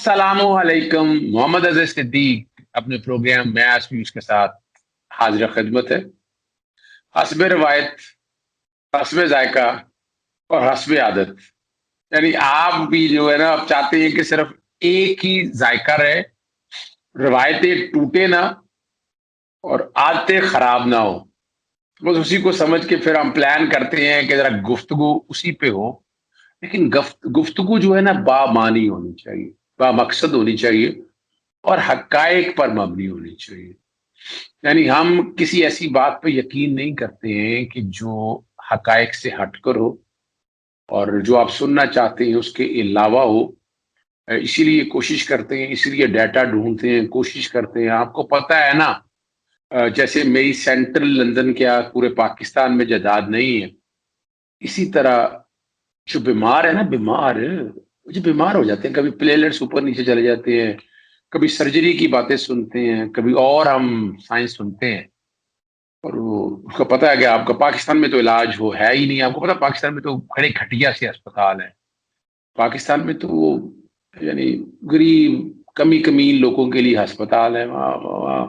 अस्सलामुअलैकुम। मोहम्मद अज़ीज़ सिद्दीक अपने programme match news के साथ हाजिर खिदमत है। हस्ब रवायत, हस्ब जायका और हस्ब आदत, यानी आप भी जो है ना, आप चाहते हैं कि सिर्फ एक ही जायका रहे, रवायतें टूटे ना और आदतें खराब ना हो। बस उसी को समझ के फिर हम प्लान करते हैं कि जरा गुफ्तगू उसी पे हो। लेकिन गुफ्तगू जो है ना, बामानी होनी चाहिए, बामकसद होनी चाहिए और हकायक पर मबनी होनी चाहिए। यानी हम किसी ऐसी बात पे यकीन नहीं करते हैं कि जो हकायक से हटकर हो और जो आप सुनना चाहते हैं उसके अलावा हो। इसीलिए कोशिश करते हैं, इसीलिए डाटा ढूंढते हैं, कोशिश करते हैं। आपको पता है ना, जैसे मेरी सेंट्रल लंदन क्या पूरे पाकिस्तान में जायदाद नहीं है, इसी तरह जो बीमार है ना, बीमार जो बीमार हो जाते हैं, कभी प्लेटलेट्स ऊपर नीचे चले जाते हैं, कभी सर्जरी की बातें सुनते हैं, कभी और हम साइंस सुनते हैं। और वो उसका पता है कि आपका पाकिस्तान में तो इलाज वो है ही नहीं। आपको पता है पाकिस्तान में तो खड़े खटिया से अस्पताल है। पाकिस्तान में तो वो यानी गरीब कमी कमीन लोगों के लिए अस्पताल है वहाँ वहाँ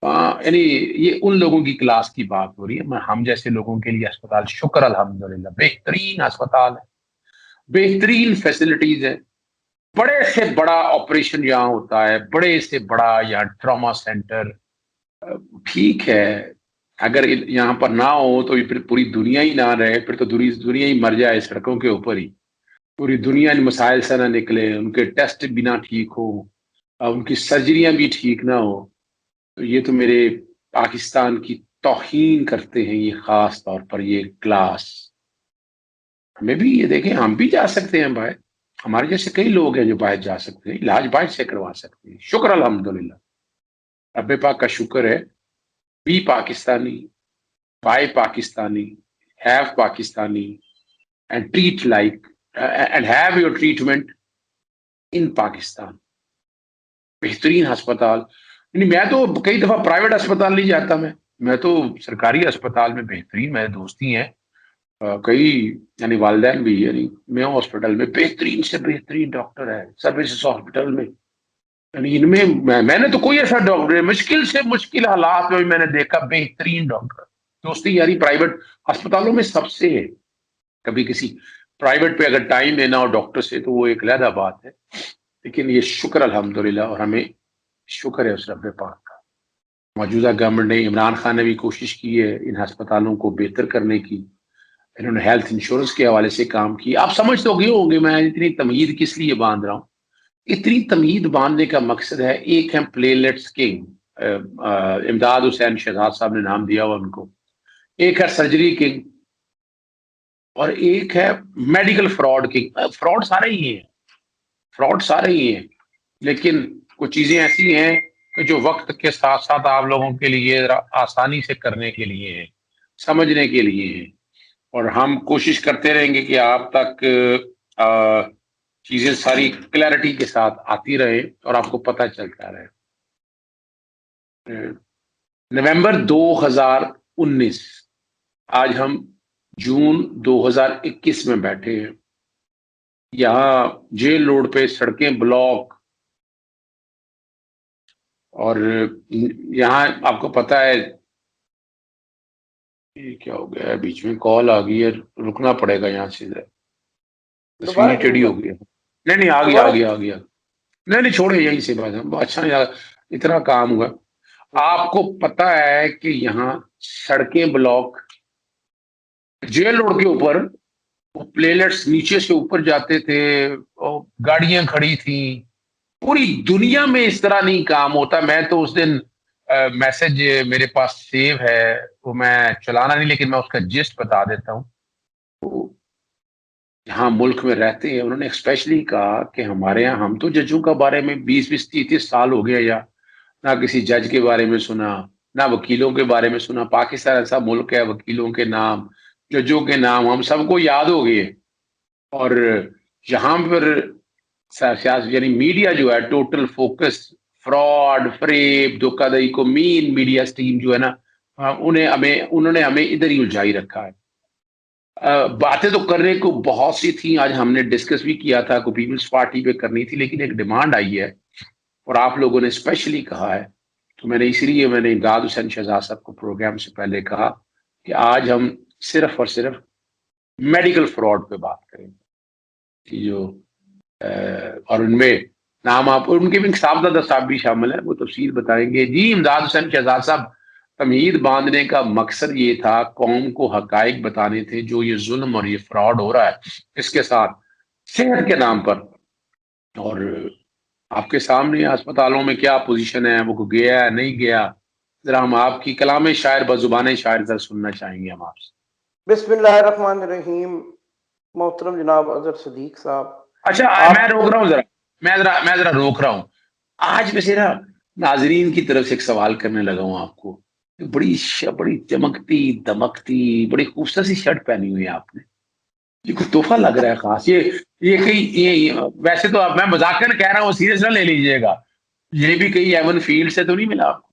वहाँ। यानी ये उन लोगों की क्लास की बात हो रही है। हम जैसे लोगों के लिए अस्पताल, शुक्र अल्हम्दुलिल्लाह, बेहतरीन अस्पताल है, बेहतरीन फैसिलिटीज है। बड़े से बड़ा ऑपरेशन यहाँ होता है, बड़े से बड़ा यहाँ ट्रॉमा सेंटर। ठीक है, अगर यहाँ पर ना हो तो ये फिर पूरी दुनिया ही ना रहे, फिर तो दुनिया दुनिया ही मर जाए सड़कों के ऊपर ही। पूरी दुनिया इन मसाइल से ना निकले, उनके टेस्ट भी ना ठीक हो, उनकी सर्जरियां भी ठीक ना हो, तो ये तो मेरे पाकिस्तान की तौहीन करते हैं ये, खास तौर पर ये क्लास। हमें भी ये देखें, हम भी जा सकते हैं बाहर। हमारे जैसे कई लोग हैं जो बाहर जा सकते हैं, इलाज बाहर से करवा सकते हैं। शुक्र अल्हम्दुलिल्लाह, रब्बे पाक का शुक्र है। Be Pakistani, buy Pakistani, have Pakistani and treat like and have your treatment in Pakistan. बेहतरीन अस्पताल। यानी मैं तो कई दफा प्राइवेट अस्पताल नहीं जाता। मैं तो सरकारी अस्पताल में, बेहतरीन मेरे दोस्ती हैं कई, यानी वालदैन भी, यानी मेयो हॉस्पिटल में बेहतरीन से बेहतरीन डॉक्टर है, सर्विसेज हॉस्पिटल में। यानी इनमें मैंने तो कोई ऐसा डॉक्टर, मुश्किल से मुश्किल हालात में भी मैंने देखा बेहतरीन डॉक्टर। दोस्ती यारी प्राइवेट अस्पतालों में सबसे है। कभी किसी प्राइवेट पे अगर टाइम लेना हो डॉक्टर से तो वो एक अलग बात है। लेकिन ये शुक्र अल्हम्दुलिल्लाह, और हमें शुक्र है उस रब्बे पाक का। मौजूदा गवर्नमेंट ने, इमरान खान ने भी कोशिश की है इन अस्पतालों को बेहतर करने की। इन्होंने हेल्थ इंश्योरेंस के हवाले से काम किया। आप समझ तो गए होंगे मैं इतनी तमहीद किस लिए बांध रहा हूँ। इतनी तमहीद बांधने का मकसद है, एक है प्लेटलेट्स किंग, इमदाद हुसैन शहजाद साहब ने नाम दिया हुआ उनको। एक है सर्जरी किंग और एक है मेडिकल फ्रॉड किंग। फ्रॉड सारे ही हैं, फ्रॉड सारे ही हैं, लेकिन कुछ चीजें ऐसी हैं कि जो वक्त के साथ साथ आप लोगों के लिए जरा आसानी से करने के लिए हैं, समझने के लिए हैं। और हम कोशिश करते रहेंगे कि आप तक चीजें सारी क्लैरिटी के साथ आती रहे और आपको पता चलता रहे। नवंबर 2019, आज हम जून 2021 में बैठे हैं। यहाँ जेल रोड पे सड़कें ब्लॉक, और यहाँ आपको पता है ये क्या हो गया है, बीच में कॉल आ गई है, रुकना पड़ेगा यहाँ से। दोबारा तस्वीर शुरू टेढ़ी हो कर। गई है। नहीं नहीं, आ गया आ दोबारा गया आ गया। नहीं नहीं, छोड़े यहीं से बात, हम अच्छा नहीं लगा, इतना काम हुआ। आपको पता है कि यहाँ सड़कें ब्लॉक, जेल रोड के ऊपर वो प्लेलेट्स नीचे से ऊपर जाते थे और गाड़ियां खड़ी थी। पूरी दुनिया में इस तरह नहीं काम होता। मैं तो उस दिन मैसेज मेरे पास सेव है, वो मैं चलाना नहीं, लेकिन मैं उसका जिस्ट बता देता हूँ। तो यहाँ मुल्क में रहते हैं, उन्होंने स्पेशली कहा कि हमारे यहाँ, हम तो जजों का बारे में 20-20 30 साल हो गया, या ना किसी जज के बारे में सुना, ना वकीलों के बारे में सुना। पाकिस्तान ऐसा मुल्क है, वकीलों के नाम, जजों के नाम हम सबको याद हो गए। और यहाँ पर यानी मीडिया जो है, टोटल फोकस फ्रॉड, फरेब, धोखाधड़ी को मेन मीडिया स्ट्रीम जो है ना, उन्होंने हमें इधर ही उलझाई रखा है। बातें तो करने को बहुत सी थी, आज हमने डिस्कस भी किया था, को पीपल्स पार्टी पे करनी थी, लेकिन एक डिमांड आई है और आप लोगों ने स्पेशली कहा है, तो मैंने इमदाद हुसैन शहजाद साहब को प्रोग्राम से पहले कहा कि आज हम सिर्फ और सिर्फ मेडिकल फ्रॉड पे बात करेंगे कि जो और उनमें नाम आप उनके भी साहबजादा साहब भी शामिल है, वो तफसील बताएंगे। जी इमदाद हुसैन शहजाद साहब, तमीद बांधने का मकसद ये था, कौम को हकाइक बताने थे, जो ये जुल्म और ये फ्रॉड हो रहा है इसके साथ सेहत के नाम पर। और आपके सामने अस्पतालों में क्या पोजीशन है, वो गया है नहीं गया, जरा हम आपकी कलाम शायर बजुबान शायर जरा सुनना चाहेंगे हम आपसे। बिस्मिल्लाहिर्रहमानिर्रहीम। मोहतरम जनाब अजहर सदीक साहब, अच्छा मैं आप रोक रहा हूँ जरा, मैं जरा रोक रहा हूँ। आज वैसे ना नाजरीन की तरफ से एक सवाल करने लगा हूँ आपको। बड़ी चमकती दमकती बड़ी खूबसूरत सी शर्ट पहनी हुई है आपने, ये कुछ तोहफा लग रहा है खास। ये कहीं ये वैसे तो मैं मजाकन कह रहा हूँ, सीरियस ना ले लीजिएगा, ये भी कहीं एवन फील्ड से तो नहीं मिला आपको?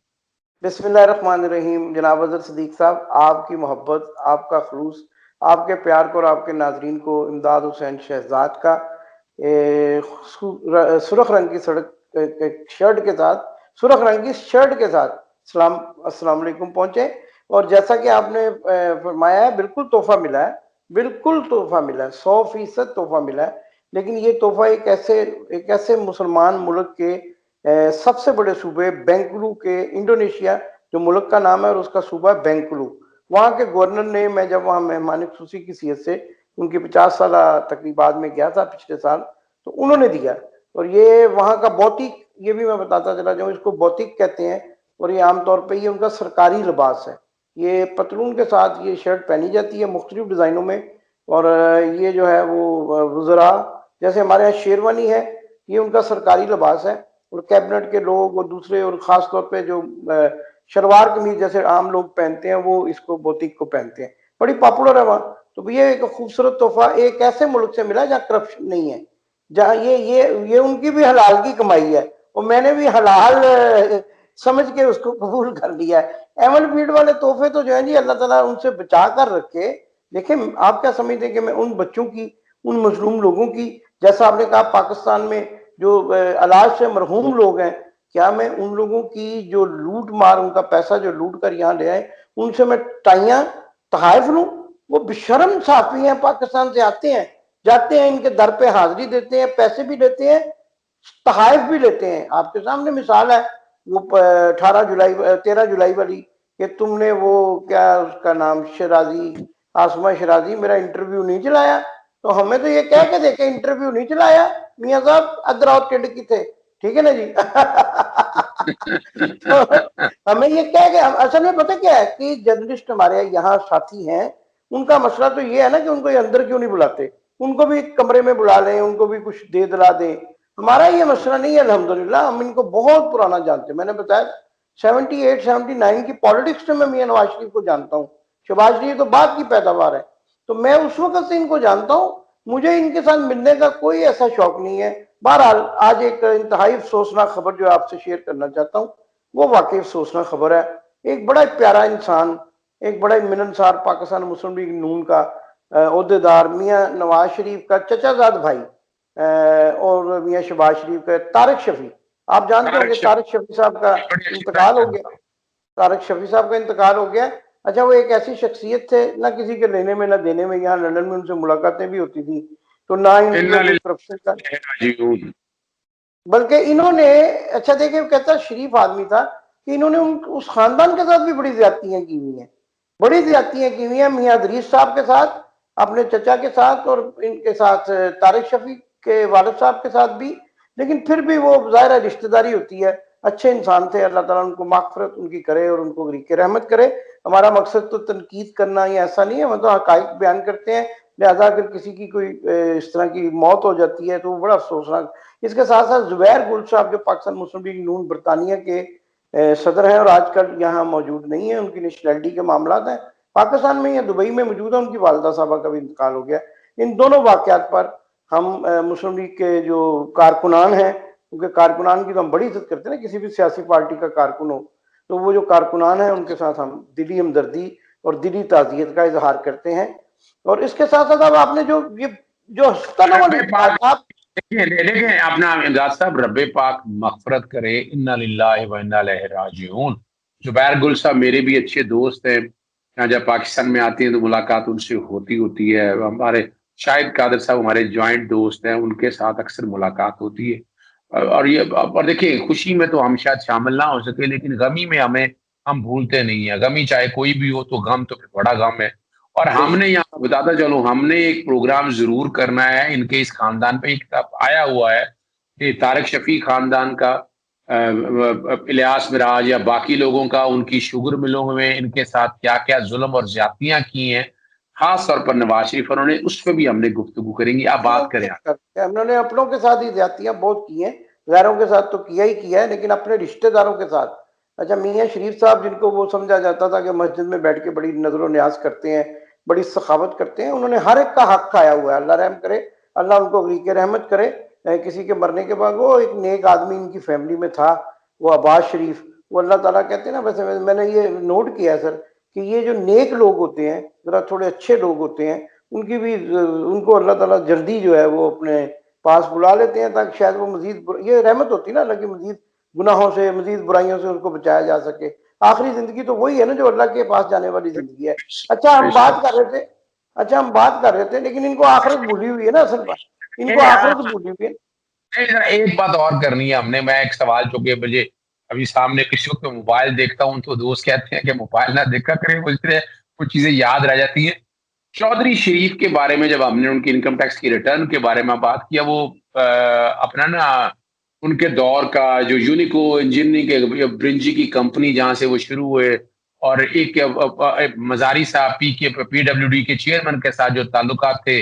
बिस्मिल्लाहिर्रहमानिर्रहीम। जनाब अजहर सदीक साहब, आपकी मोहब्बत, आपका खलूस, आपके प्यार को और आपके नाजरीन को इमदाद हुसैन शहजाद का सुरख रंग की सड़क शर्ट के साथ, सुरख रंग की शर्ट के साथ सलाम अस्सलाम वालेकुम पहुंचे। और जैसा कि आपने फरमाया है, बिल्कुल तोहफा मिला है, बिल्कुल तोहफा मिला है, 100% तोहफा मिला है। लेकिन ये तोहफा एक ऐसे मुसलमान मुल्क के सबसे बड़े सूबे बेंगलुरु के, इंडोनेशिया जो मुल्क का नाम है और उसका सूबा बेंगलुरु, वहाँ के गवर्नर ने, मैं जब वहाँ मेहमान खुसूसी की हैसियत से उनकी 50 साल तकरीबात में गया था पिछले साल, तो उन्होंने दिया। और ये वहाँ का बौतिक, ये भी मैं बताता चला जाऊँ, इसको बौतिक कहते हैं। और ये आमतौर पर ये उनका सरकारी लिबास है। ये पतलून के साथ ये शर्ट पहनी जाती है मुख्तलिफ डिज़ाइनों में। और ये जो है वो वज़रा, जैसे हमारे यहाँ शेरवानी है, ये उनका सरकारी लिबास है। और कैबिनेट के लोग और दूसरे, और ख़ास तौर पे जो शलवार कमीज जैसे आम लोग पहनते हैं, वो इसको बोतीक को पहनते हैं। बड़ी पॉपुलर है वहाँ। तो ये एक खूबसूरत तोहफा एक ऐसे मुल्क से मिला जहाँ करप्शन नहीं है, जहाँ ये उनकी भी हलाल की कमाई है, और मैंने भी हलाल समझ के उसको कबूल कर लिया है। एमल फीड वाले तोहफे तो जो है जी, अल्लाह ताला उनसे बचा कर रखे। देखें, आप क्या समझते हैं कि मैं उन बच्चों की, उन मजलूम लोगों की, जैसा आपने कहा पाकिस्तान में जो इलाज से मरहूम लोग हैं, क्या मैं उन लोगों की जो लूट मार, उनका पैसा जो लूट कर यहाँ ले आए, उनसे मैं टाइयां तहाइफ लूं? वो बेशर्म साफी हैं, पाकिस्तान से आते हैं, जाते हैं, इनके दर पे हाजिरी देते हैं, पैसे भी देते हैं, तहाइफ भी लेते हैं। आपके सामने मिसाल है वो 18 जुलाई 13 जुलाई वाली, कि तुमने वो क्या उसका नाम, शराजी, आसमा शराजी, मेरा इंटरव्यू नहीं चलाया। तो हमें तो ये कह के देखे इंटरव्यू नहीं चलाया, मियाँ साहब अदराव टिड की थे, ठीक है ना जी। तो हमें ये कह के, असल में पता क्या है कि जर्नलिस्ट हमारे यहाँ साथी हैं, उनका मसला तो ये है ना कि उनको ये अंदर क्यों नहीं बुलाते, उनको भी कमरे में बुला लें, उनको भी कुछ दे दिला दें। हमारा ये मसला नहीं है, अल्हम्दुलिल्लाह हम इनको बहुत पुराना जानते हैं। मैंने बताया 78-79 की पॉलिटिक्स में मैं मियां नवाज शरीफ को जानता हूँ। शहबाज शरीफ तो बाद की पैदावार है, तो मैं उस वक्त से इनको जानता हूँ। मुझे इनके साथ मिलने का कोई ऐसा शौक नहीं है। बहरहाल आज एक इंतहाई अफसोसनाक खबर जो आपसे शेयर करना चाहता हूँ, वो वाकई अफसोसनाक खबर है। एक बड़ा प्यारा इंसान, एक बड़ा मिलनसार पाकिस्तान मुस्लिम लीग नून का ओहदेदार, मियां नवाज शरीफ का चचाजाद भाई और मियां शहबाज शरीफ का तारिक शफी, आप जानते होंगे तारिक शफी साहब का इंतकाल हो गया। तारिक शफी साहब का इंतकाल हो गया। अच्छा, वो एक ऐसी शख्सियत थे, ना किसी के लेने में ना देने में, यहाँ लंदन में उनसे मुलाकातें भी होती थी, तो ना इनमें कोई करप्शन का, बल्कि इन्होंने, अच्छा देखिए, कहता शरीफ आदमी था कि इन्होंने उस खानदान के साथ भी बड़ी ज्यादतियां की हुई हैं, बड़ी ज्यादतियां की हुई हैं, मियां अदरीस साहब के साथ, अपने चचा के साथ, और इनके साथ तारिक शफी के वालिद साहब के साथ भी। लेकिन फिर भी वो ज़ाहिर रिश्तेदारी होती है, अच्छे इंसान थे, अल्लाह ताला उनको मागफिरत उनकी करे और उनको गरीक रहमत करे। हमारा मकसद तो तनकीद करना या ऐसा नहीं है, हम तो हकाइक बयान करते हैं। लिहाजा अगर किसी की कोई इस तरह की मौत हो जाती है तो वो बड़ा अफसोसनाक। इसके साथ साथ जुबैर गुल साहब जो पाकिस्तान मुस्लिम लीग नून बरतानिया के सदर हैं और आजकल यहाँ मौजूद नहीं है, उनकी नेशनलिटी के मामला हैं, पाकिस्तान में या दुबई में मौजूद है, उनकी वालदा साहबा का भी इंतकाल हो गया। इन दोनों वाकयात पर हम मुस्लिम लीग के जो कारकुनान हैं, क्योंकि कारकुनान की तो हम बड़ी इज्जत करते हैं ना, किसी भी सियासी पार्टी का कारकुन हो, तो वो जो कारकुनान है उनके साथ हम दिली हमदर्दी और दिली ताज़ियत का इजहार करते हैं। और इसके साथ साथ अब आपने जो ये जो हंसता ना रब्बे पाक, आप देखिए अपना इमदाद साहब, रब्बे पाक मगफरत करे, इन्ना लिल्लाहि व इन्ना इलैहि राजिऊन। जुबैर गुल साहब मेरे भी अच्छे दोस्त हैं, यहाँ जब पाकिस्तान में आती हैं तो मुलाकात उनसे होती होती है। हमारे शाहिद कादर साहब हमारे जॉइंट दोस्त हैं, उनके साथ अक्सर मुलाकात होती है। और ये और देखिए, खुशी में तो हम शायद शामिल ना हो सके, लेकिन गमी में हम भूलते नहीं है। गमी चाहे कोई भी हो, तो गम तो फिर बड़ा गम है। और हमने यहाँ बताता चलो, हमने एक प्रोग्राम जरूर करना है इनके इस खानदान पे। एक अब आया हुआ है कि तारिक शफी खानदान का, इलियास मिराज या बाकी लोगों का, उनकी शुगर मिलों में इनके साथ क्या क्या जुल्म और ज्यादतियां की हैं, खास तौर पर नवाज शरीफ, उन्होंने उस पर भी हमने गुफ्तगू करेंगे। आप बात करें। उन्होंने अपनों के साथ ही ज्यादतियां बहुत की हैं, गैरों के साथ तो किया ही किया है, लेकिन अपने रिश्तेदारों के साथ। अच्छा, मियाँ शरीफ साहब जिनको वो समझा जाता था कि मस्जिद में बैठ के बड़ी नजर न्याज करते हैं, बड़ी सखावत करते हैं, उन्होंने हर एक का हक खाया हुआ है। अल्लाह रहम करे, अल्लाह उनको गरीक रहमत करे। किसी के मरने के बाद वो एक नेक आदमी इनकी फैमिली में था, वो अब्बास शरीफ। वो अल्लाह ताला कहते हैं ना, वैसे मैंने ये नोट किया सर कि ये जो नेक लोग होते हैं, जरा थोड़े अच्छे लोग होते हैं, उनकी भी उनको अल्लाह ताला जल्दी जो है वो अपने पास बुला लेते हैं, ताकि शायद वो मजीद, ये रहमत होती है ना अल्लाह की, मजीद गुनाहों से, मजीद बुराइयों से उनको बचाया जा सके। आखिरी जिंदगी तो वही है ना जो अल्लाह के पास जाने वाली जिंदगी है। अच्छा हम बात कर रहे थे अच्छा हम बात कर रहे थे, लेकिन इनको आखिरत भूली हुई है ना, असल बात, इनको आखिरत भूली हुई है। एक बात और करनी है हमने। मैं एक सवाल, चूंकि मुझे अभी सामने किसी वक्त मोबाइल देखता हूँ तो दोस्त कहते हैं कि मोबाइल ना देखा करें, मुझे कुछ चीजें याद रह जाती हैं। चौधरी शरीफ के बारे में जब हमने उनकी इनकम टैक्स की रिटर्न के बारे में बात किया, वो अपना ना उनके दौर का जो यूनिको इंजीनियरिंग के ब्रिंजी की कंपनी जहां से वो शुरू हुए, और एक मजारी साहब पीडब्ल्यूडी के चेयरमैन के साथ जो ताल्लुकात थे,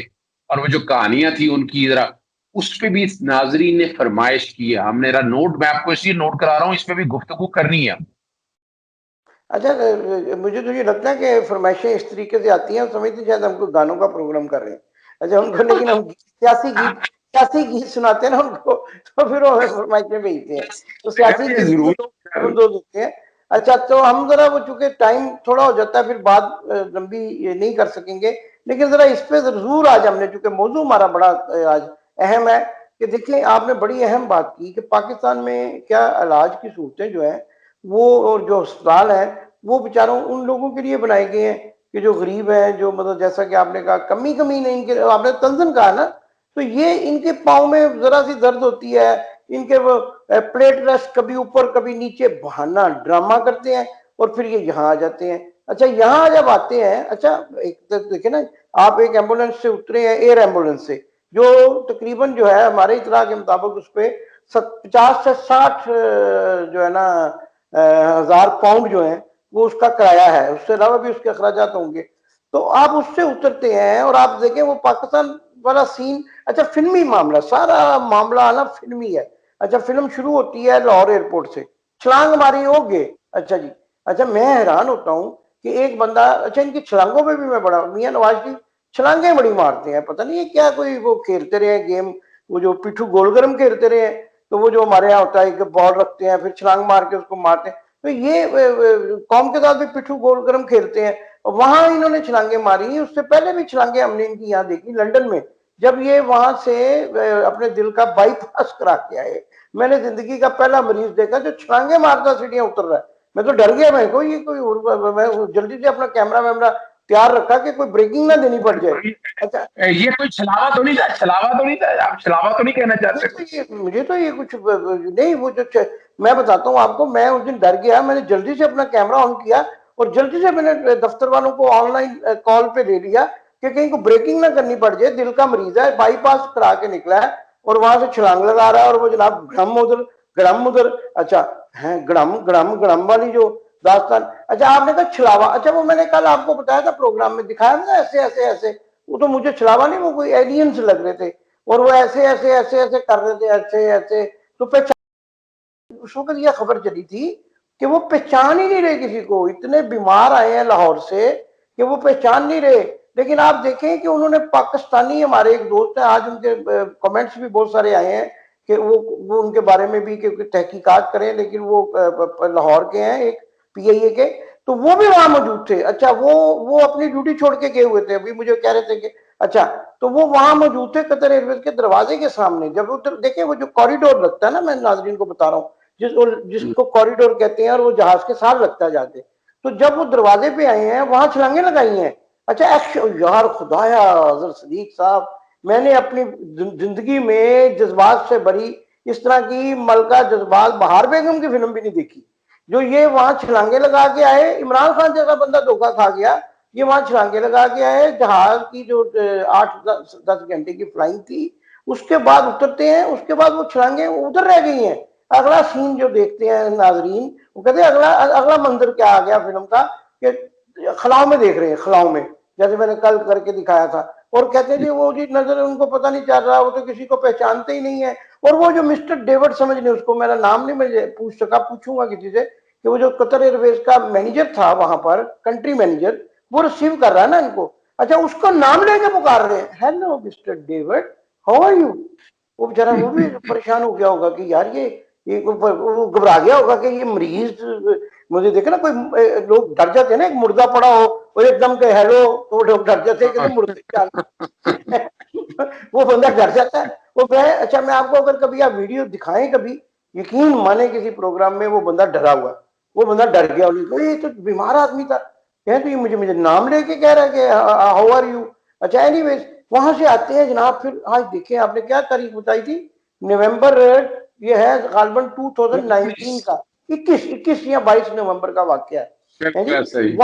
और वो जो कहानियां थी उनकी, जरा उस पे भी नाजरीन ने फरमाइश की है। हमने जरा नोट, मैं आपको इसलिए नोट करा रहा हूँ, इस पे भी गुफ्तगू करनी है। अच्छा, मुझे तो ये लगता है कि फरमाइशें इस तरीके से आती हैं, हम समझते हैं शायद हमको गानों का प्रोग्राम कर रहे हैं। अच्छा उनको, लेकिन हम सियासी गीत सुनाते हैं ना उनको, तो फिर वो हमें फरमाइशें भेजते हैं, तो सियासी ये गीत जरूर बंदोज होते हैं। अच्छा, तो हम जरा वो, चूंकि टाइम थोड़ा हो जाता है, फिर बात लंबी ये नहीं कर सकेंगे, लेकिन जरा इस पे जरूर आज हमने, चूंकि मौजू हमारा बड़ा आज अहम है, कि देखिए आपने बड़ी अहम बात की कि पाकिस्तान में क्या इलाज की सहूलतें जो है वो, और जो अस्पताल है वो बेचारों उन लोगों के लिए बनाए गए हैं कि जो गरीब हैं, जो मतलब जैसा कि आपने कहा कमी कमी नहीं, इनके आपने तंजन कहा ना, तो ये इनके पाँव में जरा सी दर्द होती है, इनके वो प्लेट रेस्ट कभी ऊपर कभी नीचे बहाना ड्रामा करते हैं, और फिर ये यहाँ आ जाते हैं। अच्छा, यहाँ जब आते हैं, अच्छा एक तो देखिए ना, आप एक एम्बुलेंस से उतरे हैं, एयर एम्बुलेंस से, जो तकरीबन जो है हमारे इतला के मुताबिक उस पर 50 से 60 जो है ना हजार पाउंड जो है वो उसका किराया है, उससे अलावा भी उसके अखराजात होंगे। तो आप उससे उतरते हैं और आप देखें वो पाकिस्तान वाला सीन। अच्छा, फिल्मी मामला, सारा मामला आना फिल्मी है। अच्छा, फिल्म शुरू होती है लाहौर एयरपोर्ट से, छलांग मारी हो गए। अच्छा जी, अच्छा मैं हैरान होता हूँ कि एक बंदा, अच्छा इनकी छलांगों में भी मैं बड़ा, मियाँ नवाज शरीफ छलांगे बड़ी मारते हैं, पता नहीं है क्या कोई वो खेलते रहे गेम, वो जो पिट्ठू गोलगरम खेलते रहे, तो वो जो हमारे यहाँ होता है कि बॉल रखते हैं फिर छलांग मार के उसको मारते हैं, तो ये कौम के साथ भी पिट्ठू गोलगरम खेलते हैं। वहां इन्होंने छलांगे मारी, उससे पहले भी छलांगे हमने इनकी यहाँ देखी लंदन में, जब ये वहां से अपने दिल का बाईपास करा के आए। मैंने जिंदगी का पहला मरीज देखा जो छलांगे मारता सीढ़ियां उतर रहा है। मैं तो डर गया, मैं को ये कोई, मैं जल्दी से अपना कैमरा वैमरा तैयार रखा कि कोई ब्रेकिंग ना देनी पड़ जाए। अच्छा, ये कोई छलावा तो नहीं था, छलावा तो नहीं था, आप छलावा तो नहीं कहना चाहते कुछ? मुझे तो ये कुछ नहीं, वो जो मैं बताता हूँ आपको, मैं उस दिन डर गया, मैंने जल्दी से अपना कैमरा ऑन किया और जल्दी से मैंने दफ्तर वालों को ऑनलाइन कॉल पे ले लिया कि कहीं को ब्रेकिंग ना करनी पड़ जाए, दिल का मरीज है, बाईपास करा के निकला है और वहां से छलांग लगा रहा है, और वो जनाब गड़म उधर। अच्छा है, गड़म गड़म गड़म वाली जो दास्तान। अच्छा, आपने कहा छलावा, अच्छा वो मैंने कल आपको बताया था प्रोग्राम में, दिखाया था ऐसे ऐसे ऐसे, वो तो मुझे छलावा नहीं, वो कोई एलियंस लग रहे थे, और वो ऐसे ऐसे ऐसे ऐसे कर रहे थे, ऐसे ऐसे। तो पहचान, उस वक्त यह खबर चली थी कि वो पहचान ही नहीं रहे किसी को, इतने बीमार आए हैं लाहौर से कि वो पहचान नहीं रहे। लेकिन आप देखें कि उन्होंने, पाकिस्तानी हमारे एक दोस्त हैं, आज उनके कमेंट्स भी बहुत सारे आए हैं कि वो उनके बारे में भी कि तहकीकात करें, लेकिन वो लाहौर के हैं, एक पीआईए के। तो वो भी वहां मौजूद थे। अच्छा, वो अपनी ड्यूटी छोड़ के गए हुए थे, अभी मुझे कह रहे थे कि अच्छा, तो वो वहां मौजूद थे कतर एयरवेज के दरवाजे के सामने। जब उधर देखे वो जो कॉरिडोर लगता है ना, मैं नाजरीन को बता रहा हूँ, जिसको कॉरिडोर कहते हैं, और वो जहाज के साथ लगता है जाके, तो जब वो दरवाजे पे आए हैं वहां छलांगे लगाई हैं। अच्छा, एक्शन यार, खुदाया हजरत सदीक साहब, मैंने अपनी जिंदगी में जज्बात से भरी इस तरह की मलका जज्बात बहार बेगम की फिल्म भी नहीं देखी। जो ये वहां छलांगे लगा के आए, इमरान खान जैसा बंदा धोखा खा गया, ये वहां छलांगे लगा के आए। जहाज की जो 8-10 घंटे की फ्लाइंग थी, उसके बाद उतरते हैं, उसके बाद वो छलांगे उधर रह गई हैं। अगला सीन जो देखते हैं नाजरीन, वो कहते हैं अगला अगला मंजर क्या आ गया फिल्म का, कि खलाव में देख रहे हैं, खलाव में, जैसे मैंने कल करके दिखाया था। और कहते हैं जी वो जी नजर उनको पता नहीं चल रहा, वो तो किसी को पहचानते ही नहीं है। और वो जो मिस्टर डेविड समझ नहीं, उसको मेरा नाम नहीं मुझे पूछ सका, पूछूंगा किसी से, कि वो जो कतर एयरवेज का मैनेजर था वहां पर, कंट्री मैनेजर, वो रिसीव कर रहा है ना इनको। अच्छा, उसको नाम लेके पुकार रहे हैं, hello mister David, how are you. वो बेचारा वो भी परेशान हो गया होगा कि यार ये वो घबरा गया होगा कि ये मरीज, मुझे देखे ना कोई लोग डर जाते हैं ना, एक मुर्दा पड़ा हो और एकदम के हेलो, तो लोग डर जाते हैं कि मुर्दे वो बंदा डर जाता है। वो मैं, अच्छा मैं आपको अगर कभी आप वीडियो दिखाएं कभी, यकीन माने किसी प्रोग्राम में वो बंदा डरा हुआ, वो बंदा डर गया, ये तो बीमार आदमी था, तो ये मुझे मुझे नाम लेके कह रहा है कि हाउ आर यू। अच्छा, एनीवेज, वहां से आते हैं जनाब, फिर आज देखें आपने क्या तारीख बताई थी, नवंबर, ये है गालबन 2019 का, 21 या 22 नवंबर का वाक्य है जी। सही।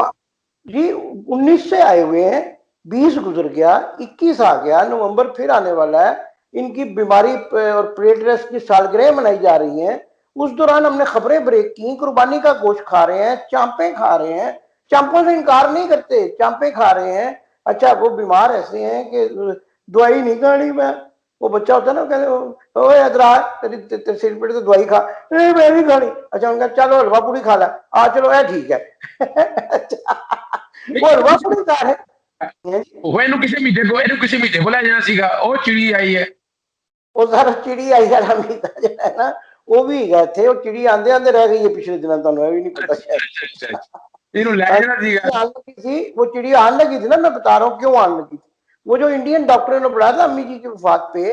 जी 19 से आए हुए हैं, 20 गुजर गया, 21 आ गया, नवंबर फिर आने वाला है। इनकी बीमारी और प्लेटलेट्स की सालगिरह मनाई जा रही है। उस दौरान हमने खबरें ब्रेक की, कुर्बानी का गोश्त खा रहे हैं, चांपे खा रहे हैं, चांपों से इनकार नहीं करते, चांपे खा रहे हैं। अच्छा, वो बीमार ऐसे हैं कि दवाई नहीं खानी। मैं, वो बच्चा होता है ना, कहते ओए अदरा तेरे सिर पे तो दवाई खा, नहीं मैं नहीं खानी। अच्छा, उनका चलो हलवा पूरी खा ला, आ चलो है ठीक है। वो हलवा पूरी खा रहे हैं। ਉਹ ਇਹਨੂੰ ਕਿਸੇ ਮਹੀਨੇ ਕੋ ਇਹਨੂੰ ਕਿਸੇ ਮਹੀਨੇ ਕੋਲ ਲੈ ਜਾਣਾ ਸੀਗਾ, ਉਹ ਚਿੜੀ ਆਈ ਹੈ। वो सारा चिड़ी आई वाला मीता जो है ना, वो भी गए थे, वो चिड़ी आंदे आंदे रह गई है पिछले दिनों, तुम भी नहीं पता ਅੱਛਾ शायद। ਅੱਛਾ ਅੱਛਾ ਅੱਛਾ। ਇਹਨੂੰ ਲੈ ਜਾਣਾ ਸੀਗਾ। आने लगी थी वो चिड़ी, आने लगी थी ना, मैं बता रहा हूँ क्यों आने लगी थी। वो जो इंडियन डॉक्टर ने बुलाया था अम्मी जी की वफात पे,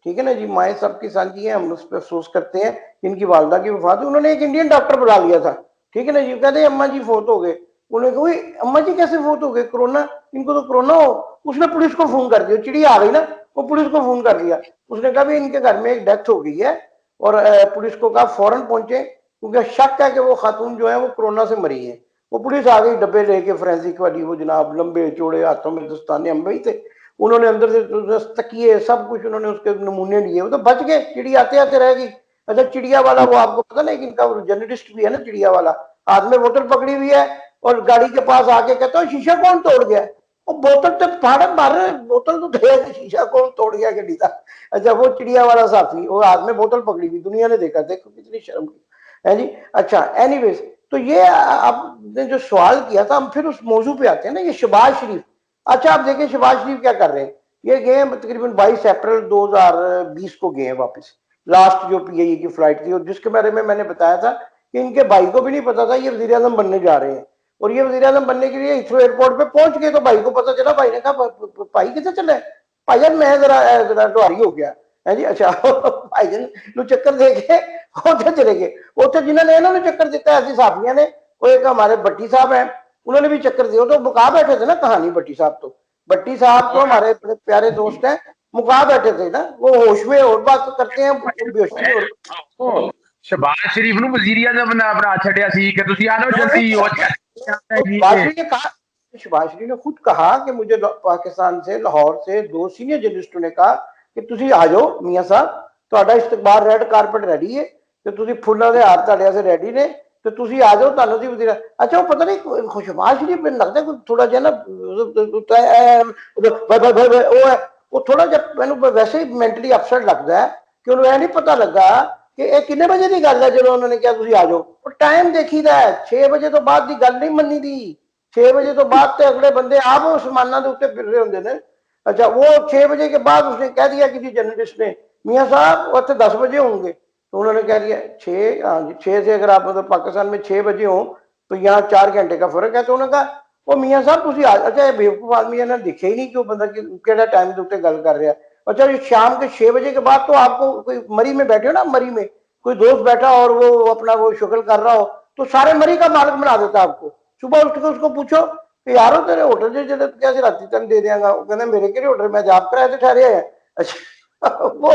ठीक है ना जी, माए सबकी साझी है, हम उस पर अफसोस करते हैं, इनकी वालदा की वफात, उन्होंने एक इंडियन डॉक्टर बुला लिया था, ठीक है ना जी। कहते अम्मा जी फोत हो गए। उन्होंने कहा अम्मा जी कैसे फोत हो गए, कोरोना, इनको तो कोरोना हो। उसने पुलिस को फोन कर दिया, चिड़ी आ गई ना, वो पुलिस को फोन कर दिया। उसने कहा भी इनके घर में एक डेथ हो गई है, और पुलिस को कहा फौरन पहुंचे, क्योंकि शक है कि वो खातून जो है वो कोरोना से मरी है। वो पुलिस आ गई डब्बे लेके, फोरेंसिक वाली, वो जनाब लंबे चौड़े, हाथों में दस्ताने, हम वही थे। उन्होंने अंदर से तकिए सब कुछ उन्होंने उसके नमूने लिए, वो तो बच गए, चिड़ी आते आते रह गई। अच्छा, चिड़िया वाला वो आपको पता नहीं कि इनका जर्नलिस्ट भी है ना चिड़िया वाला, हाथ में बोतल पकड़ी हुई है, और गाड़ी के पास आके कहता है शीशा कौन तोड़ गया। वो बोतल तो फाड़े मार रहे, बोतल तो थे, शीशा कौन तोड़ गया गड्डी का। अच्छा, वो चिड़िया वाला साथी, वो हाथ में बोतल पकड़ी हुई, दुनिया ने देखा, देखो कितनी शर्म की है जी। अच्छा, एनीवेज, तो ये आपने जो सवाल किया था, हम फिर उस मौजू पे आते हैं ना, ये शहबाज शरीफ। अच्छा, आप देखें शहबाज शरीफ क्या कर रहे हैं, ये गए हैं तकरीबन 22 अप्रैल 2020 को गए हैं वापस, लास्ट जो पीआईए की फ्लाइट थी, और जिसके बारे में मैंने बताया था कि इनके भाई को भी नहीं पता था ये वजीर आजम बनने जा रहे हैं। और ये वजीर आजम बनने के लिए हिथ्रो एयरपोर्ट पे पहुंच गए, तो भाई को पता चला, भाई ने कहा भाई कितने चले, भाईजान मैं जरा डुहारी हो गया है जी। अच्छा, भाईजान नु चक्कर दे के उधर चले गए। उधर जिन्होंने इन्होंने चक्कर दिता ऐसी साफिया ने, वो एक हमारे भट्टी साहब हैं, उन्होंने भी चक्कर दिया, तो मुका बैठे थे ना कहानी भट्टी साहब तो, भट्टी साहब तो हमारे बड़े प्यारे दोस्त हैं, मुका बैठे थे ना, वो होश में और बात करते हैं, बेहोशी में और। ਉਹ ਸ਼ਬਾਜ਼ ਸ਼ਰੀਫ ਨੂੰ ਵਜ਼ੀਰ ਆਜ਼ਮ ਬਣਾ ਛੱਡਿਆ ਸੀ ਕਿ ਤੁਸੀਂ ਆ ਲਓ ਜਲਦੀ, ਉਹ ਜੀ शहबाज ने कहा, शहबाज शरीफ ने खुद कहा कि मुझे पाकिस्तान से, लाहौर से 2 सीनियर जर्नलिस्टों ने कहा कि तुसी आ जाओ मियां साहब, ਤੁਹਾਡਾ इस्तकबाल रेड कारपेट रेडी है, ਤੇ ਤੁਸੀਂ ਫੁੱਲਾਂ ਦੇ ਹਾਰ ਤੁਹਾਡੇ ਵਾਸਤੇ ਰੈਡੀ ਨੇ, ਤੇ ਤੁਸੀਂ ਆ ਜਾਓ, ਤੁਹਾਨੂੰ ਦੀ ਵਜ਼ੀਰ। ਅੱਛਾ, ਉਹ ਪਤਾ ਨਹੀਂ ਖੁਸ਼ਬਾਜ਼ ਸ਼ਰੀਫ ਮੈਨੂੰ ਲੱਗਦਾ ਕੋਈ ਥੋੜਾ ਜਿਹਾ ਨਾ ਉਹ ਥੋੜਾ ਜਿਹਾ ਮੈਨੂੰ ਵੈਸੇ ਹੀ ਮੈਂਟਲੀ ਅਪਸੈਟ ਲੱਗਦਾ ਹੈ ਕਿ ਉਹਨੂੰ ਇਹ ਨਹੀਂ ਪਤਾ ਲੱਗਾ ਕਿ ਇਹ ਕਿੰਨੇ ਵਜੇ ਦੀ ਗੱਲ ਹੈ ਜਦੋਂ ਉਹਨਾਂ ਨੇ ਕਿਹਾ ਤੁਸੀਂ ਆ ਜਾਓ। ਉਹ ਟਾਈਮ ਦੇਖੀਦਾ 6 ਵਜੇ ਤੋਂ ਬਾਅਦ ਦੀ ਗੱਲ ਨਹੀਂ ਮੰਨੀ ਦੀ, 6 ਵਜੇ तो बाद तो अगले बंदे आप उस्माना के उत्ते फिर रहे होंगे ने। अच्छा, वो 6 बजे के बाद उसने कह दिया किसी जर्नलिस्ट ने, मियाँ साहब वो 10 बजे होंगे, तो उन्होंने कह दिया 6, हाँ जी 6 से, अगर आप मतलब पाकिस्तान में 6 बजे हो तो यहाँ 4 घंटे का फर्क है। तो उन्होंने कहा वो मियाँ साहब तुसी अच्छा बेवकूफ आदमी है ना, दिखे ही नहीं कि वो बंदा केड़ा टाइम के उत्ते गल कर रहा है। अच्छा शाम के 6 बजे के बाद तो आपको कोई मरी में बैठे हो ना, मरी में कोई दोस्त बैठा और वो अपना वो शुक्ल कर रहा हो तो सारे मरी का मालिक बना देता आपको। सुबह उठ के उसको पूछो कि यारो तेरे होटल च चले कैसे राती तेन दे देंगा, वो कहना मेरे केड़े होटल, मैं आप किराए से ठहरे हैं। अच्छा वो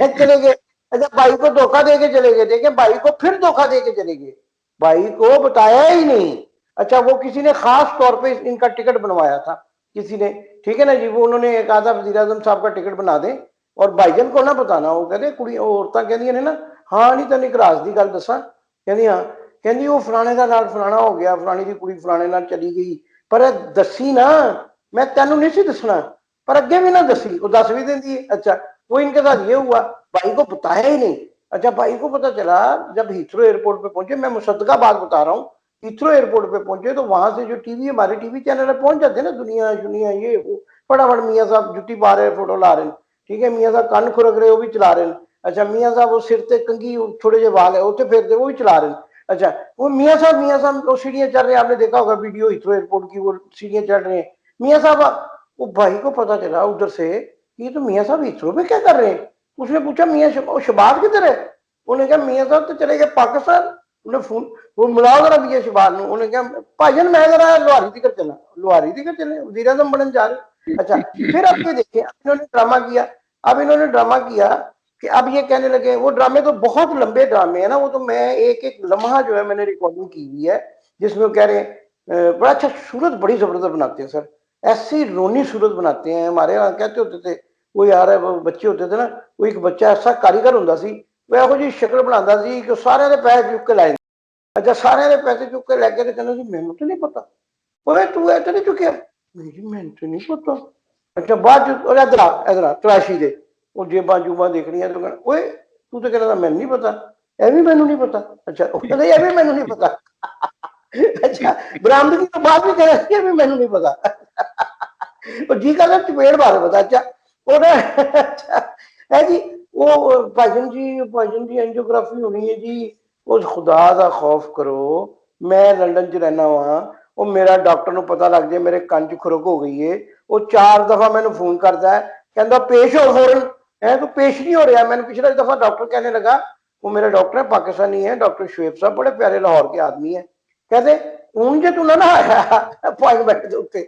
चले गए। अच्छा भाई को धोखा दे के चले गए, देखे भाई को फिर धोखा दे के चले गए, भाई को बताया ही नहीं। अच्छा वो किसी ने खास तौर पे इनका टिकट बनवाया था किसी ने, ठीक है ना जी, वो उन्होंने कहा था वजीर आजम साहब का टिकट बना दें और भाईजान को ना बताना। वो कहते कुड़ी औरतां कहदियां ने ना, हाँ नहीं तेन एक राज की गल दसा, कहती हाँ, कहती वो फलाने का नाल फलाना हो गया, फलाने की कुड़ी फलाने नाल चली गई, पर दसी ना, मैं तेन नहीं सी दसना, पर अगे भी ना दसी, वो दस भी देंदी है। अच्छा वो इनके साथ ये हुआ, भाई को बताया ही नहीं। अच्छा भाई को पता चला जब हीथ्रो एयरपोर्ट पे पहुंचे, मैं मुसद्दका बात बता रहा हूँ, हीथ्रो एयरपोर्ट पे पहुंचे तो वहां से जो टीवी हमारे टीवी चैनल पे पहुंच जाते हैं ना, दुनिया ये वो, फटाफट मियाँ साहब जुत्ती पा रहे फोटो ला रहे हैं, ठीक है, मियाँ साहब कन्न खुरक रहे वो भी चला रहे हैं। अच्छा मियाँ साहब वो सिर ते कंघी थोड़े जे वाल है उत्ते फेरते वो भी चला रहे हैं। अच्छा वो मियाँ साहब वो सीढ़ियां चढ़ रहे हैं, आपने देखा होगा वीडियो हीथ्रो एयरपोर्ट की, वो सीढ़ियां चढ़ रहे हैं मियाँ साहब। वो भाई को पता चला उधर से ये तो मियाँ साहब हीथ्रो में क्या कर रहे हैं। उसने पूछा मियाँ शबाज किधर है, उन्हें कहा मियाँ साहब तो चले गए पाकिस्तान। उन्हें फोन वो मिलाओ जरा मियाँ शबाज ने, उन्हें कहा भाईजान मैं जरा लोहारी तिकर चला, लोहारी तिकर चले वजीर आजम बनने जा रहे। अच्छा फिर अब ये देखे इन्होंने ड्रामा किया, अब इन्होंने ड्रामा किया कि अब ये कहने लगे, वो ड्रामे तो बहुत लंबे ड्रामे है ना, वो तो मैं एक एक लम्हा जो है मैंने रिकॉर्डिंग की हुई है, जिसमें वो कह रहे हैं बड़ा अच्छा सूरत बड़ी जबरदस्त बनाते हैं सर, ऐसी रोनी सूरत बनाते हैं। हमारे यहाँ कहते होते थे वो यार वो बच्चे होते थे ना, वो एक बच्चा ऐसा कारीगर होता सी, वो ਇਹੋ जी शक्ल बनाता सी कि सारे दे पैसे चुक के लाए। अच्छा सारे दे पैसे चुक के लैके कहना सी मैनू तो नहीं पता, ओए तू ऐ तो नहीं चुकिया, नहीं जी मैनू तो नहीं पता। अच्छा बाद इधर तलाशी दे वो जेबां जूबां देखनियां तो कहना ओए तू तो कहना मैनू नहीं पता, ਇਹ भी मैनू नहीं पता। अच्छा वो कहता ये भी मैनू नहीं पता। अच्छा बरामदगी तो बाद भी कह रहा ये भी मैनू नहीं पता। और जी का चपेड़ मारे पता। अच्छा वो अच्छा है जी वो भाईजन जी एंजियोग्राफी होनी है जी, उस खुदा का खौफ करो, मैं लंदन च रहना वा, वो मेरा डॉक्टर को पता लग जाए मेरे कंन च खुरक हो गई है, वो 4 दफा मैंने फोन करता है, कहता पेश हो फौरन है, तो पेश नहीं हो रहा। मैंने पिछला दफा डॉक्टर कहने लगा, वो मेरा डॉक्टर है पाकिस्तानी है, डॉक्टर शुएब साहब बड़े प्यारे लाहौर के आदमी है, कहते हूं जो तू ना आया अपॉइंटमेंट के उत्ते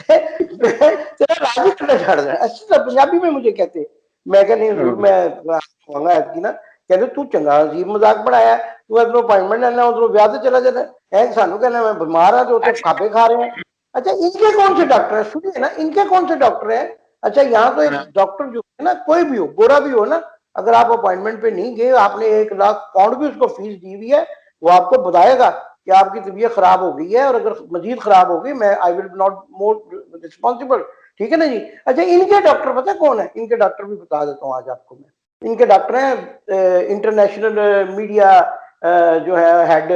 तेरा राज ही छड़ देना। अच्छा पंजाबी में मुझे कहते, मैं क्या नहीं जरूर मैं आऊंगा ऐतकी ना, कहते तू चंगा अजीब मजाक बनाया, तू इधरों अपॉइंटमेंट लेना उधरों ब्याह से चला जाना है, सानू कहना मैं बीमार हाँ तो उत्ते खाबे खा रहे हैं। अच्छा इनके कौन से डॉक्टर है, सुनिए ना इनके कौन से डॉक्टर है। अच्छा यहाँ तो एक डॉक्टर जो है ना, कोई भी हो गोरा भी हो ना, अगर आप अपॉइंटमेंट पे नहीं गए, आपने 1 लाख पाउंड भी उसको फीस दी हुई है, वो आपको बताएगा कि आपकी तबीयत खराब हो गई है और अगर मजीद खराब हो गई मैं I will not more responsible, ठीक है ना जी। अच्छा इनके डॉक्टर पता कौन है, इनके डॉक्टर भी बता देता हूँ आज आपको मैं। इनके डॉक्टर हैं इंटरनेशनल मीडिया जो है हेड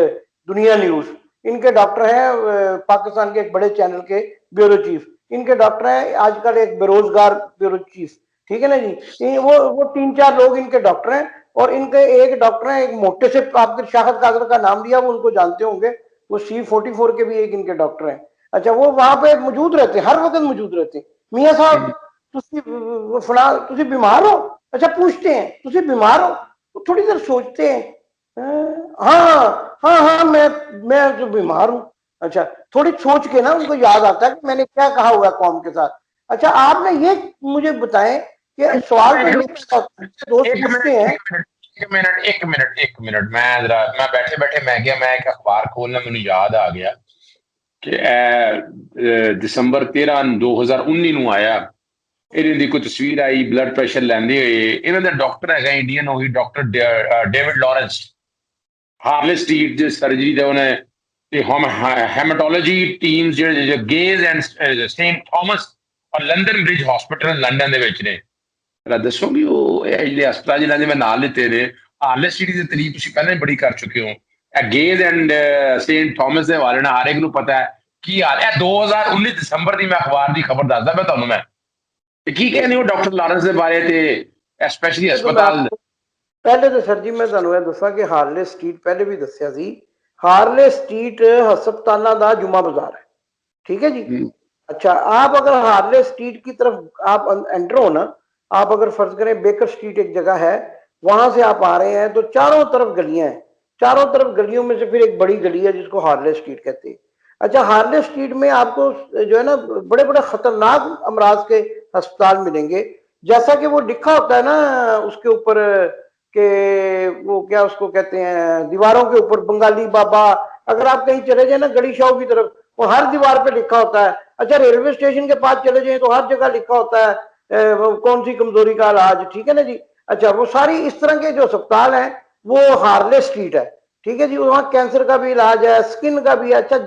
दुनिया न्यूज, इनके डॉक्टर हैं पाकिस्तान के एक बड़े चैनल के ब्यूरो चीफ, इनके डॉक्टर हैं आजकल एक बेरोजगार ब्यूरो चीफ, ठीक है ना जी। वो 3-4 लोग इनके डॉक्टर हैं, और इनके एक डॉक्टर हैं एक मोटे से, आपके शाहद कादर का नाम लिया वो उनको जानते होंगे, वो C44 के भी एक इनके डॉक्टर हैं। अच्छा वो वहां पे मौजूद रहते हैं, हर वक्त मौजूद रहते हैं। मियाँ साहब तुसी बीमार हो, अच्छा पूछते हैं तुसी बीमार हो, तो थोड़ी देर सोचते हैं हाँ हाँ हाँ मैं तो बीमार हूँ। अच्छा थोड़ी सोच के ना उनको याद आता है कि मैंने क्या कहा हुआ कौम के साथ। अच्छा आपने ये मुझे बताएं कि सवाल तो ये दोस्त पूछते हैं। एक मिनट मैं बैठे बैठे मैं एक अखबार खोलना मैंने याद आ गया कि दिसंबर 13 2019 ਨੂੰ ਆਇਆ, ਇਹਨਾਂ ਦੀ ਕੋਈ ਤਸਵੀਰ ਆਈ ਬਲੱਡ ਪ੍ਰੈਸ਼ਰ ਲੈਂਦੇ ਹੋਏ, ਇਹਨਾਂ ਦਾ ਡਾਕਟਰ ਹੈਗਾ ਇੰਡੀਅਨ, ਉਹੀ doctor David Lawrence, Harley street ਦੇ ਸਰਜਰੀ ਦਾ ਉਹਨੇ ਤੇ ਹੈਮਾਟੋਲੋਜੀ ਟੀਮ ਜਿਹੜੇ ਗੇਜ਼ ਐਂਡ ਸੇਂਟ ਥਾਮਸ ਔਰ ਲੰਡਨ ਬ੍ਰਿਜ ਹਸਪੀਟਲ ਲੰਡਨ ਦੇ ਵਿੱਚ ਨੇ। ਦੱਸੋਗੇ ਉਹ ਜਿਹੜੇ ਹਸਪਤਾਲ ਜਿਨ੍ਹਾਂ ਦੇ ਮੈਂ ਨਾਂ ਲਿੱਤੇ ਨੇ, ਹਾਰਲੇ ਸਟਰੀਟ ਦੀ ਤਾਰੀਫ ਤੁਸੀਂ ਪਹਿਲਾਂ ਹੀ ਬੜੀ ਕਰ ਚੁੱਕੇ ਹੋ, ਇਹ ਗੇਜ਼ ਐਂਡ ਸੇਂਟ ਥਾਮਸ ਦੇ ਹਵਾਲੇ ਨਾਲ ਹਰ ਇੱਕ ਨੂੰ ਪਤਾ ਹੈ ਕੀ ਹਾਲ ਹੈ। 2019 ਦਸੰਬਰ ਦੀ ਮੈਂ ਅਖਬਾਰ ਦੀ ਖਬਰ ਦੱਸਦਾ ਮੈਂ ਤੁਹਾਨੂੰ, ਮੈਂ ਕੀ ਕਹਿੰਦੇ ਹੋ ਡਾਕਟਰ ਲਾਰੈਂਸ ਦੇ ਬਾਰੇ ਤੇ ਸਪੈਸ਼ਲੀ ਹਸਪਤਾਲ। पहले तो सर जी मैं ਤੁਹਾਨੂੰ ਇਹ ਦੱਸਾਂ कि हार्ले स्ट्रीट पहले भी दसिया सी हार्ले स्ट्रीट हस्पताल दा जुमा बाजार है, ठीक है जी। अच्छा, आप अगर हार्ले स्ट्रीट की तरफ आप एंटर हो ना, आप अगर फर्ज करें बेकर स्ट्रीट एक जगह है, वहां से आप आ रहे हैं तो चारों तरफ गलियां हैं, चारों तरफ गलियों में से फिर एक बड़ी गली है जिसको हार्ले स्ट्रीट कहते हैं। अच्छा, हार्ले स्ट्रीट में आपको जो है ना बड़े बड़े खतरनाक अमराज के अस्पताल मिलेंगे, जैसा कि वो लिखा होता है ना उसके ऊपर के, वो क्या उसको कहते हैं, दीवारों के ऊपर बंगाली बाबा, अगर आप कहीं चले जाए ना गड़ी शाह की तरफ, वो हर दीवार पे लिखा होता है। अच्छा, रेलवे स्टेशन के पास चले जाए तो हर जगह लिखा होता है कौन सी कमजोरी का इलाज, ठीक है ना जी। अच्छा, वो सारी इस तरह के जो अस्पताल हैं वो हार्ले स्ट्रीट है, ठीक है जी। वहाँ कैंसर का भी इलाज है, स्किन का भी है। अच्छा,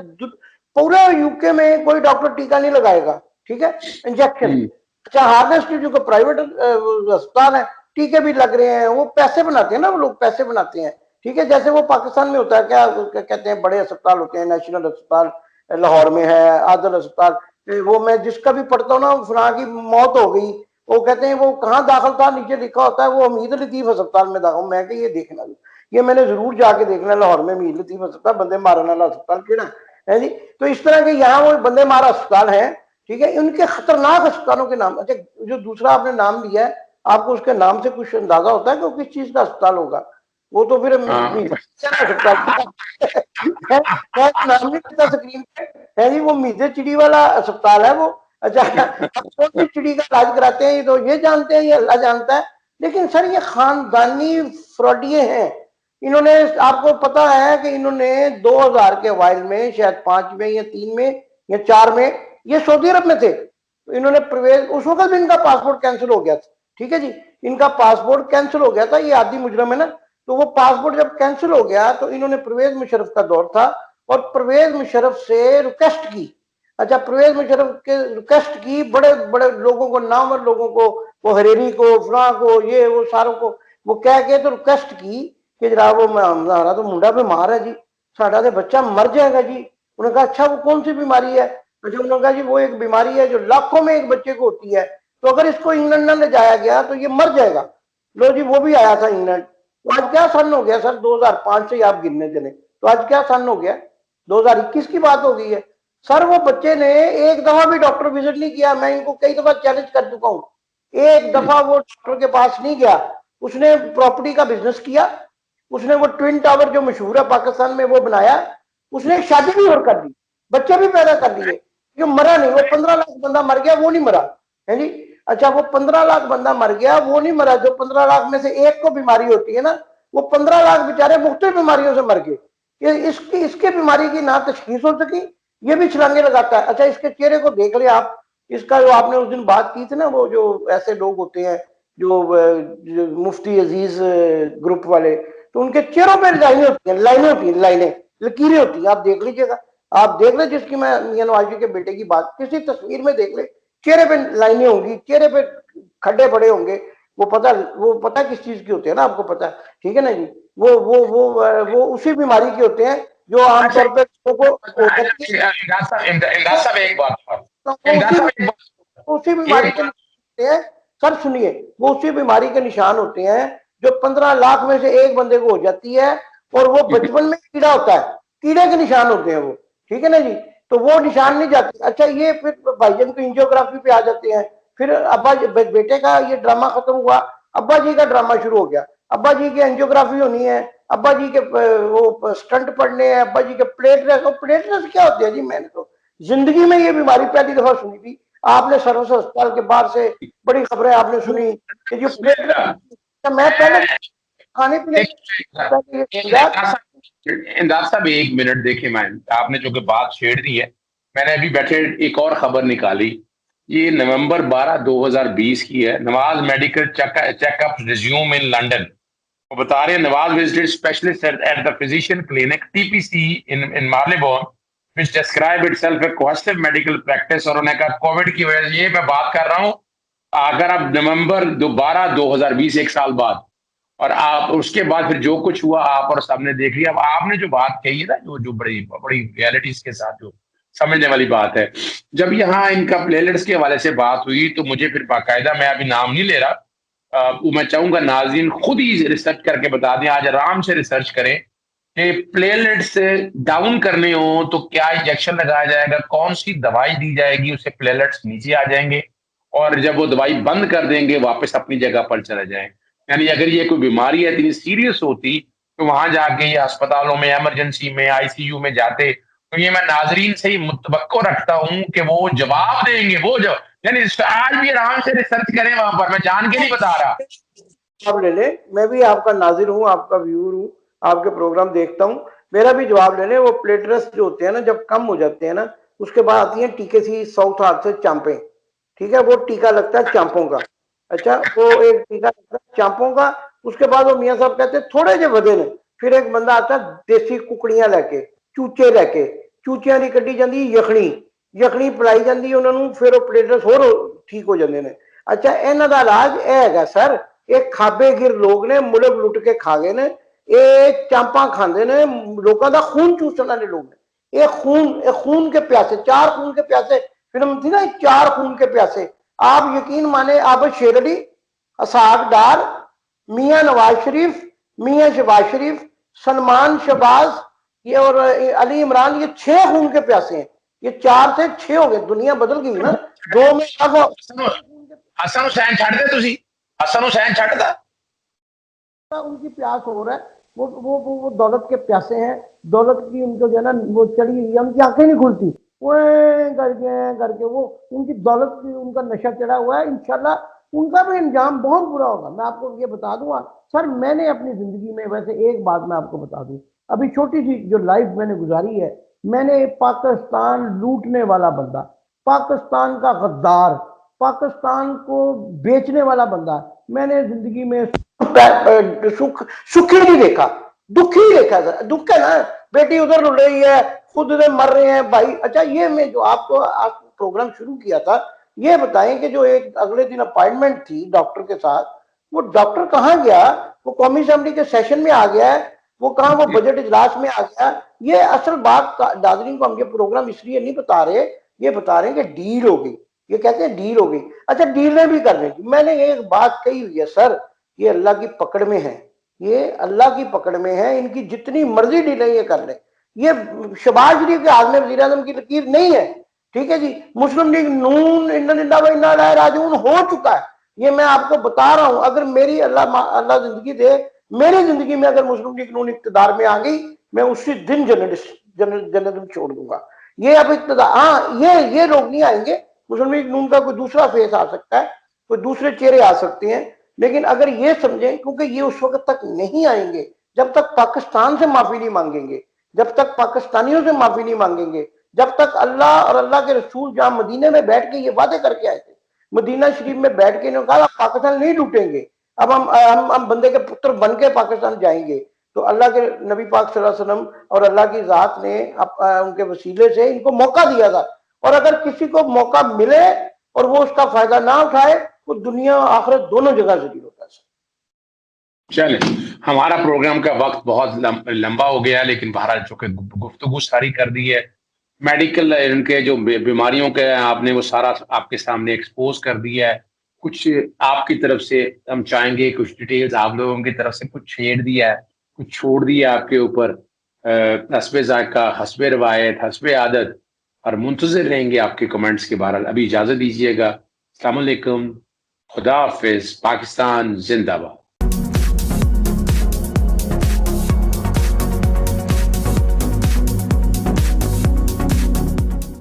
पूरे यूके में कोई डॉक्टर टीका नहीं लगाएगा, ठीक है, इंजेक्शन। अच्छा, हार्ले स्ट्रीट जो प्राइवेट अस्पताल है, टीके भी लग रहे हैं, वो पैसे बनाते हैं ना, वो लोग पैसे बनाते हैं, ठीक है। जैसे वो पाकिस्तान में होता है, क्या कहते हैं, बड़े अस्पताल होते हैं, नेशनल अस्पताल लाहौर में है, आदल अस्पताल, वो मैं जिसका भी पढ़ता हूँ ना, फलां की मौत हो गई, वो कहते हैं वो कहाँ दाखिल था, नीचे लिखा होता है वो हमीद लतीफ अस्पताल में दाखिल। मैं ये देखना, ये मैंने जरूर जाके देखना लाहौर में हमीद लतीफ अस्पताल, बंदे मारने वाला अस्पताल केड़ा है जी। तो इस तरह के यहाँ वो बंदे मारा अस्पताल है, ठीक है। उनके खतरनाक अस्पतालों के नाम, अच्छा जो दूसरा आपने नाम लिया है, आपको उसके नाम से कुछ अंदाजा होता है कि वो किस चीज का अस्पताल होगा? वो तो फिर अस्पताल नाम नहीं पता स्क्रीन पे है जी, वो मीजे चिड़ी वाला अस्पताल है वो। अच्छा, अब कौन सी चिड़ी का इलाज कराते हैं ये तो ये जानते हैं, ये अल्लाह जानता है। लेकिन सर ये खानदानी फ्रॉडिये हैं। इन्होंने, आपको पता है कि इन्होंने 2000 के अवाइल में, शायद 5 में या 3 में या 4 में, ये सऊदी अरब में थे, तो इन्होंने प्रवेश, उस वक्त भी इनका पासपोर्ट कैंसिल हो गया था, ठीक है जी। इनका पासपोर्ट कैंसिल हो गया था, ये आदि मुजरम है ना। तो वो पासपोर्ट जब कैंसिल हो गया तो इन्होंने परवेज मुशर्रफ का दौर था, और परवेज मुशर्रफ से रिक्वेस्ट की। अच्छा, परवेज मुशर्रफ के रिक्वेस्ट की, बड़े बड़े लोगों को, नामवर लोगों को, वो हरेरी को, फलां को, ये वो सारों को, वो कह के तो रिक्वेस्ट की कि जनाब वो हमारा तो मुंडा बीमार है जी, साडा तो बच्चा मर जाएगा जी। उन्होंने कहा अच्छा वो कौन सी बीमारी है? अच्छा, उन्होंने कहा जी वो एक बीमारी है जो लाखों में एक बच्चे को होती है, तो अगर इसको इंग्लैंड ना ले जाया गया तो ये मर जाएगा। लो जी, वो भी आया था इंग्लैंड। तो आज क्या सन हो गया सर, 2005 से आप गिनने चले तो आज क्या सन हो गया, 2021 की बात हो गई है। सर वो बच्चे ने एक दफा भी डॉक्टर विजिट नहीं किया, मैं इनको कई दफा चैलेंज कर चुका हूँ, एक दफा वो डॉक्टर के पास नहीं गया। उसने प्रॉपर्टी का बिजनेस किया, उसने वो ट्विन टावर जो मशहूर है पाकिस्तान में वो बनाया, उसने शादी भी और कर दी, बच्चे भी पैदा कर दिए, जो मरा नहीं। वो 15 लाख बंदा मर गया, वो नहीं मरा है जी। अच्छा, वो 15 लाख बंदा मर गया, वो नहीं मरा। जो 15 लाख में से एक को बीमारी होती है ना, वो 15 लाख बेचारे मुख्तलिफ बीमारियों से मर गए। ये इसकी इसके बीमारी की ना तशखीस हो सकी, ये भी छलांगे लगाता है। अच्छा, इसके चेहरे को देख ले आप, इसका जो आपने उस दिन बात की थी ना, वो जो ऐसे लोग होते हैं जो मुफ्ती अजीज ग्रुप वाले, तो उनके चेहरों पे लाइनें होती हैं, लाइनें होती हैं, लाइनें, लकीरें होती हैं, आप देख लीजिएगा, आप देख ले, जिसकी मैं मियां नवाज जी के बेटे की बात, किसी तस्वीर में देख ले, चेहरे पे लाइनें होंगी, चेहरे पे खड्डे पड़े होंगे। वो पता किस चीज की होते हैं ना, आपको पता है, ठीक है ना जी। वो उसी बीमारी के होते हैं जो अच्छा, आमतौर पर लोगों को हो अच्छा, सकती है। इमदाद साहब एक बात, तो वो इमदाद साहब एक उसी बात, बीमारी एक के बात। होते हैं। सर सुनिए, वो उसी बीमारी के निशान होते हैं जो 15 लाख में से एक बंदे को हो जाती है, और वो बचपन में कीड़ा होता है, कीड़े के निशान होते हैं वो, ठीक है ना जी। तो वो निशान नहीं जाते। अच्छा, ये फिर भाईजान को एंजियोग्राफी पे आ जाते हैं। फिर अब्बा बेटे का ये ड्रामा खत्म हुआ, अब्बा जी का ड्रामा शुरू हो गया। अब्बा जी की एंजियोग्राफी होनी है, अब्बा जी के वो स्टंट पड़ने हैं, अब्बा जी के प्लेटलेस। और प्लेटलेस क्या होते हैं जी, मैंने तो जिंदगी में ये बीमारी पहली दफा सुनी थी। आपने सर्विस अस्पताल के बाहर से बड़ी खबरें आपने सुनी कि जो प्लेटलेस, मैं पहले खाने पीने इमदाद साहब एक मिनट देखिए, मैं आपने जो कि बात छेड़ दी है, मैंने अभी बैठे एक और खबर निकाली। ये नवंबर 12 2020 की है। Nawaz medical checkup resume in London. वो बता रहे हैं Nawaz visited specialist at the physician clinic TPC in Marylebone which describe itself a cohesive medical practice. और उन्होंने कहा कोविड की वजह से, ये मैं बात कर रहा हूं अगर आप नवंबर 12 2020, एक साल बाद, और आप उसके बाद फिर जो कुछ हुआ आप और सबने देख लिया। अब आपने जो बात कही है ना, जो जो बड़ी बड़ी रियलिटीज के साथ जो समझने वाली बात है, जब यहाँ इनका प्लेलिस्ट के हवाले से बात हुई तो मुझे फिर बाकायदा, मैं अभी नाम नहीं ले रहा, वो मैं चाहूंगा नाज़रीन खुद ही रिसर्च करके बता दें, आज आराम से रिसर्च करें कि प्लेटलेट्स डाउन करने हो तो क्या इंजेक्शन लगाया जाएगा, कौन सी दवाई दी जाएगी, उससे प्लेटलेट्स नीचे आ जाएंगे और जब वो दवाई बंद कर देंगे वापस अपनी जगह पर चले जाएं। यानी अगर ये कोई बीमारी है इतनी सीरियस होती तो वहां जाके ये अस्पतालों में, इमरजेंसी में, आईसीयू में जाते। तो ये मैं नाजरीन से ही मुतवक्को रखता हूं कि वो जवाब देंगे। वो जो यानी आज भी आराम से रिसर्च करें वहां पर, मैं जान के नहीं बता रहा। जवाब ले ले, मैं भी आपका नाजिर हूँ, आपका व्यूअर हूँ, आपके प्रोग्राम देखता हूँ, मेरा भी जवाब ले ले। वो प्लेटलेट्स जो होते हैं ना, जब कम हो जाते हैं ना, उसके बाद आती है टीके सी साउथ हाथ से चांपे, ठीक है, वो टीका लगता है चांपों का। अच्छा, वो एक टीका लगता है चांपों का। उसके बाद वो मियाँ साहब कहते हैं थोड़े जे बदे ने, फिर एक बंदा आता है देसी कुकड़ियां लैके, चूचे लैके, चूचियां दी कड्डी जाती यखनी, यखनी पिलाई जाती उन्होंने, फिर वो प्लेटलेट्स होर ठीक हो जाते हैं। अच्छा, इन्हां दा इलाज यह है सर, एक खाबे गिर लोग ने मुल्क लुट के खा गए ने, ये चांपा खाते ने, लोगों का खून चूसने वाले लोग ने। ये खून के प्यासे, चार खून के प्यासे फिल्म थी ना, चार खून के प्यासे। आप यकीन माने, आबिद शेर अली, असाक डार, मियां नवाज शरीफ, मियां शहबाज शरीफ, सलमान शहबाज, ये और अली इमरान, ये 6 खून के प्यासे हैं। ये 4 से 6 हो गए, दुनिया बदल गई ना। 2 में अब हसन हुसैन छड़ दे तुसी, हसन हुसैन छड़दा उनकी प्यास हो रहा है, वो दौलत के प्यासे हैं, दौलत की उनको जो है ना वो चढ़ी हुई है, उनकी आंखें नहीं खुलती, वो करके वो उनकी दौलत की, उनका नशा चढ़ा हुआ है। इंशाल्लाह उनका भी अंजाम बहुत बुरा होगा। मैं आपको ये बता दूंगा सर, मैंने अपनी जिंदगी में वैसे एक बात मैं आपको बता दूं, अभी छोटी सी जो लाइफ मैंने गुजारी है, मैंने पाकिस्तान लूटने वाला बंदा, पाकिस्तान का गद्दार, पाकिस्तान को बेचने वाला बंदा मैंने जिंदगी में सुख सुखी नहीं देखा, दुखी देखा। दुख है ना, बेटी उधर रुल रही है, खुद उधर मर रहे हैं भाई। अच्छा, ये मैं जो आपको आज प्रोग्राम शुरू किया था, ये बताएं कि जो एक अगले दिन अपॉइंटमेंट थी डॉक्टर के साथ, वो डॉक्टर कहाँ गया? वो कौमी असेंबली के सेशन में आ गया है, वो कहाँ, वो बजट इजलास में आ गया। ये असल बात नाज़रीन को हम ये प्रोग्राम इसलिए नहीं बता रहे, ये बता रहे हैं कि डील हो गई, ये कहते हैं डील हो गई। अच्छा, डीलें भी करने की मैंने एक बात कही हुई है सर, ये अल्लाह की पकड़ में है, ये अल्लाह की पकड़ में है, इनकी जितनी मर्जी डीलें ये कर ले, ये शहबाज शरीफ के हाथ में वजीर आजम की लकीर नहीं है, ठीक है जी। मुस्लिम लीग नून इन्ना राजून हो चुका है, ये मैं आपको बता रहा हूं। अगर मेरी अल्लाह जिंदगी दे, मेरी जिंदगी में अगर मुस्लिम लीग नून इक्तदार में आ गई, मैं उसी दिन जर्नलिज्म छोड़ दूंगा। ये अब इक्तदार, हाँ, ये लोग नहीं आएंगे, मुस्लिम लीग नून का कोई दूसरा फेस आ सकता है, कोई दूसरे चेहरे आ सकते हैं, लेकिन अगर ये समझें, क्योंकि ये उस वक्त तक नहीं आएंगे जब तक पाकिस्तान से माफी नहीं मांगेंगे, जब तक पाकिस्तानियों से माफी नहीं मांगेंगे, जब तक अल्लाह और अल्लाह के रसूल जहां मदीने में बैठ के ये वादे करके आए थे, मदीना शरीफ में बैठ के इन्होंने कहा पाकिस्तान नहीं लूटेंगे, अब हम बंदे के पुत्र बन के पाकिस्तान जाएंगे। तो अल्लाह के नबी पाक सल्लल्लाहु अलैहि वसल्लम और अल्लाह की जात ने उनके वसीले से इनको मौका दिया था, और अगर किसी को मौका मिले और वो उसका फायदा ना उठाए, वो दुनिया आखिरत दोनों जगह जलील होता है। चले, हमारा प्रोग्राम का वक्त बहुत लंबा हो गया, लेकिन बहरहाल चूंकि गुफ्तगू सारी कर दी है, मेडिकल इनके जो बीमारियों के आपने वो सारा आपके सामने एक्सपोज कर दिया है। कुछ आपकी तरफ से हम चाहेंगे, कुछ डिटेल्स आप लोगों की तरफ से कुछ छेड़ दिया है, कुछ छोड़ दिया आपके ऊपर। हस्बे जायका, हस्बे रवायत, हस्बे आदत, और मुंतजिर रहेंगे आपके कमेंट्स के। बहरहाल अभी इजाजत दीजिएगा। अस्सलाम वालेकुम, खुदा हाफिज, पाकिस्तान जिंदाबाद।